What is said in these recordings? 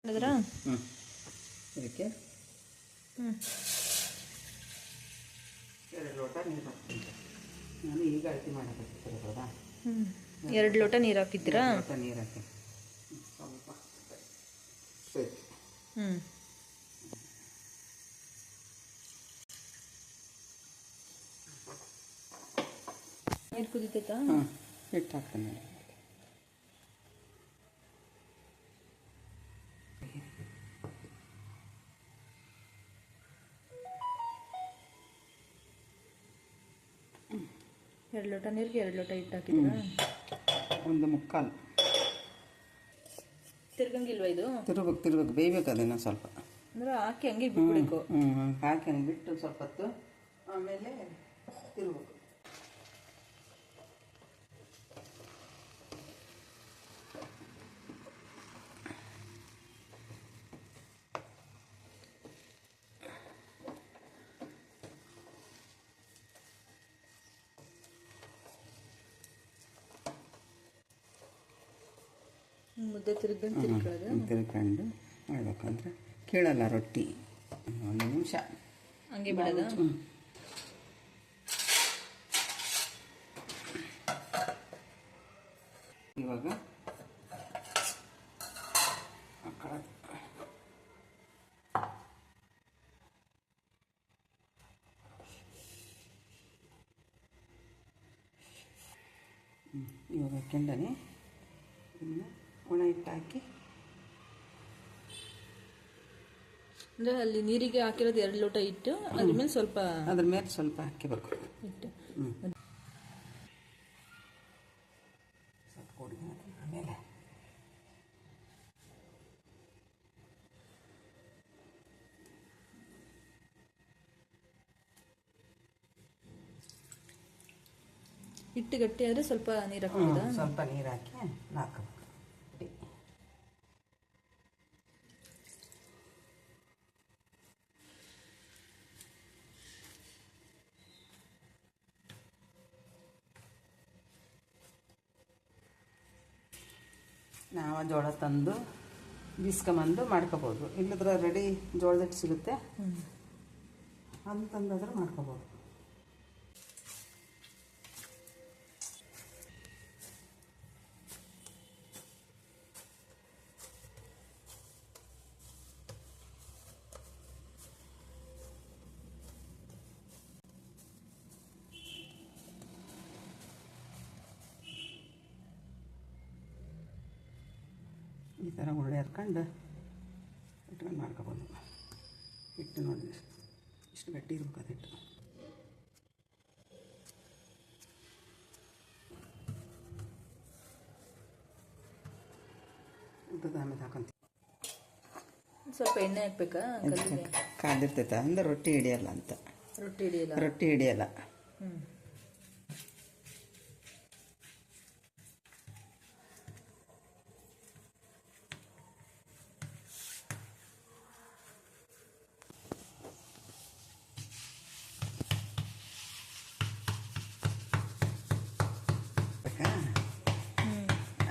ಮಾಡಿದ್ರಾ? ಇದಕ್ಕೆ ಹ್ಞೂ 2 ಲೋಟ ನೀರು ಹಾಕ್ತೀನಿ. ನಾನು ಈಗ ಅಳತೆ ಮಾಡಕತ್ತಿರೋದಾ. 2 ಲೋಟ ನೀರು ಹಾಕಿದ್ದೀರಾ? 2 ಲೋಟ ನೀರು ಹಾಕಿ ಸ್ವಲ್ಪ ಸರಿ. ನೀರು ಕುದಿತೈತಾ? ಹಿಟ್ಟು ಹಾಕ್ತೀನಿ. ಎರಡು ಲೋಟ ನೀರಿಗೆ 2 ಲೋಟ ಹಿಟ್ಟು ಹಾಕಿದ್ದೀರಾ? 1 ಮುಕ್ಕಾಲು. ತಿರ್ಗಂಗಿಲ್ವಾ ಇದು? ತಿರ್ಬೇಕು ಬೇಯಬೇಕು ಅದನ್ನು ಸ್ವಲ್ಪ. ಅಂದ್ರೆ ಹಾಕಿ ಹಂಗೆ ಬಿಟ್ಬಿಡಬೇಕು. ಹಾಕಿ ಹಂಗೆ ಬಿಟ್ಟು ಸ್ವಲ್ಪ ಹೊತ್ತು ಆಮೇಲೆ ತಿರ್ಬೇಕು. ಮುದ್ದೆ ತಿರ್ಕೊಂಡು ಮಾಡ್ಬೇಕಂದ್ರೆ ಕೇಳಲ್ಲ ರೊಟ್ಟಿ. 1 ನಿಮಿಷ ಹಂಗೆ ಬಿಡೋದ? ಇವಾಗ ಇವಾಗ ಕೆಂಡನೆ ಇನ್ನು ಒಣ ಹಿಟ್ಟು ಹಾಕಿ, ಅಂದರೆ ಅಲ್ಲಿ ನೀರಿಗೆ ಹಾಕಿರೋದು 2 ಲೋಟ ಹಿಟ್ಟು, ಅದ್ರ ಮೇಲೆ ಸ್ವಲ್ಪ ಹಾಕಿಬೇಕು ಹಿಟ್ಟು. ಸ್ವಲ್ಪ ಕೊಡಿ. ಆಮೇಲೆ ಹಿಟ್ಟು ಗಟ್ಟಿ ಆದರೆ ಸ್ವಲ್ಪ ನೀರು ಹಾಕ್ಬೋದಾ? ಸ್ವಲ್ಪ ನೀರು ಹಾಕಿ ಹಾಕಬೇಕು. ನಾವು ಜೋಳ ತಂದು ಬೀಸ್ಕೊಂಬಂದು ಮಾಡ್ಕೋಬೋದು. ಇಲ್ಲದ್ರೆ ರೆಡಿ ಜೋಳದ ಹಿಟ್ಟು ಸಿಗುತ್ತೆ, ಅದು ತಂದಾದ್ರೆ ಮಾಡ್ಕೋಬೋದು. ಈ ಥರ ಉಳ್ಳೆ ಹರ್ಕೊಂಡು ಇಟ್ಕೊಂಡು ಮಾಡ್ಕೊಬೋದು. ಹಿಟ್ಟು ನೋಡಿ ಇಷ್ಟು ಗಟ್ಟಿ ಇರ್ಬೇಕು ಅದು ಹಿಟ್ಟು. ಉದ್ದದ ಆಮೇಲೆ ಹಾಕೊಂತೀವಿ. ಸ್ವಲ್ಪ ಎಣ್ಣೆ ಹಾಕ್ಬೇಕಾ? ಕಾದಿರ್ತೈತೆ ಅಂದ್ರೆ ರೊಟ್ಟಿ ಹಿಡಿಯಲ್ಲ ಅಂತ. ರೊಟ್ಟಿ ಹಿಡಿಯಲ್ಲ.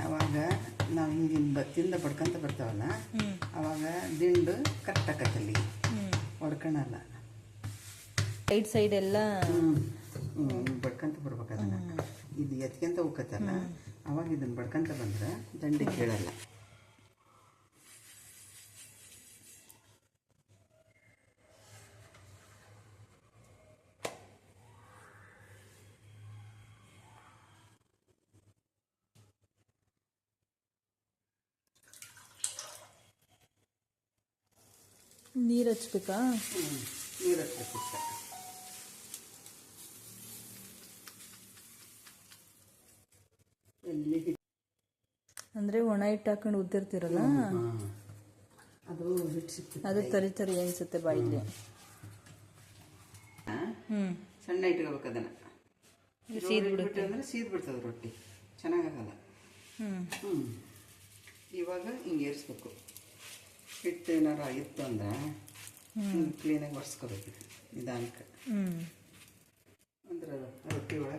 ಅವಾಗ ನಾವು ಹಿಂದಿನ ಬತ್ತಿಂದ ಬಡ್ಕೊಂತ ಬರ್ತಾವಲ್ಲ, ಅವಾಗ ದಿಂಡು ಕರೆಕ್ಟ್ ಆಕತ್ತಲ್ಲಿ ಹೊಡ್ಕೊಳಲ್ಲ. ಸೈಡ್ ಎಲ್ಲ ಬಡ್ಕೊಂತ ಬರ್ಬೇಕು ಅದನ್ನು. ಇದು ಎತ್ಕೊಂತ ಹೋಗತ್ತಲ್ಲ, ಅವಾಗ ಇದನ್ನು ಬಡ್ಕೊಂತ ಬಂದ್ರೆ ದಂಡಿ ಕೇಳಲ್ಲ. ನೀರು ಹಚ್ಬೇಕಾ? ನೀರು ಹಚ್ಬೇಕು. ಅಂದರೆ ಒಣ ಹಿಟ್ಟು ಹಾಕೊಂಡು ಉದ್ದಿರ್ತಿರಲ್ಲ, ಅದು ಹಿಟ್ಟು ಸಿಕ್ತದೆ. ಅದು ತರಿ ತರಿ ಅನ್ಸುತ್ತೆ ಬಾಯಿಲಿ. ಸಣ್ಣ ಇಟ್ಕೋಬೇಕು ಅದನ್ನು. ಬಿಟ್ಟು ಅಂದರೆ ಸೀದ್ ಬಿಡ್ತದೆ ರೊಟ್ಟಿ, ಚೆನ್ನಾಗಾಗಲ್ಲ. ಇವಾಗ ಹಿಂಗೆ ಏರಿಸ್ಬೇಕು. ಹಿಟ್ಟು ಏನಾರು ಆಗಿತ್ತು ಅಂದ್ರೆ ಕ್ಲೀನಾಗಿ ಒರೆಸ್ಕೋಬೇಕು ನಿಧಾನಕ್ಕೆ. ಅಂದ್ರೆ ರೊಟ್ಟಿ ಒಳಗೆ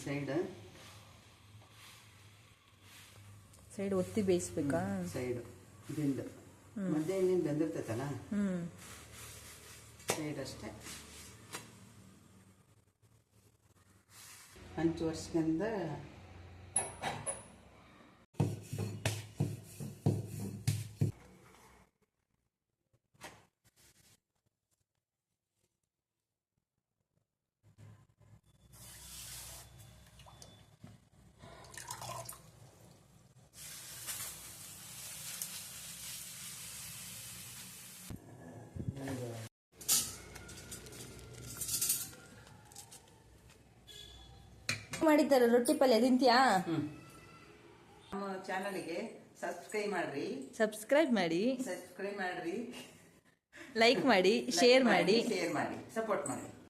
ಸೈಡ್ ಒತ್ತಿ ಬೇಯಿಸ್ಬೇಕಾ? ಸೈಡು ದಿಂಡು ಮಧ್ಯೆ ಇನ್ನೇನು ಬೆಂದಿರ್ತೈತಲ್ಲ ಹ್ಞೂ ಸೈಡ್ ಅಷ್ಟೇ ಹಂಚು ವರ್ಷದಿಂದ ಮಾಡಿದ್ದಾರೆ ರೊಟ್ಟಿ ಪಲ್ಯ ತಿಂತೀಯಾ? ನಮ್ಮ ಚಾನಲ್ಗೆ ಸಬ್ಸ್ಕ್ರೈಬ್ ಮಾಡ್ರಿ ಸಬ್ಸ್ಕ್ರೈಬ್ ಮಾಡಿ ಲೈಕ್ ಶೇರ್ ಮಾಡಿ ಸಪೋರ್ಟ್ ಮಾಡಿ.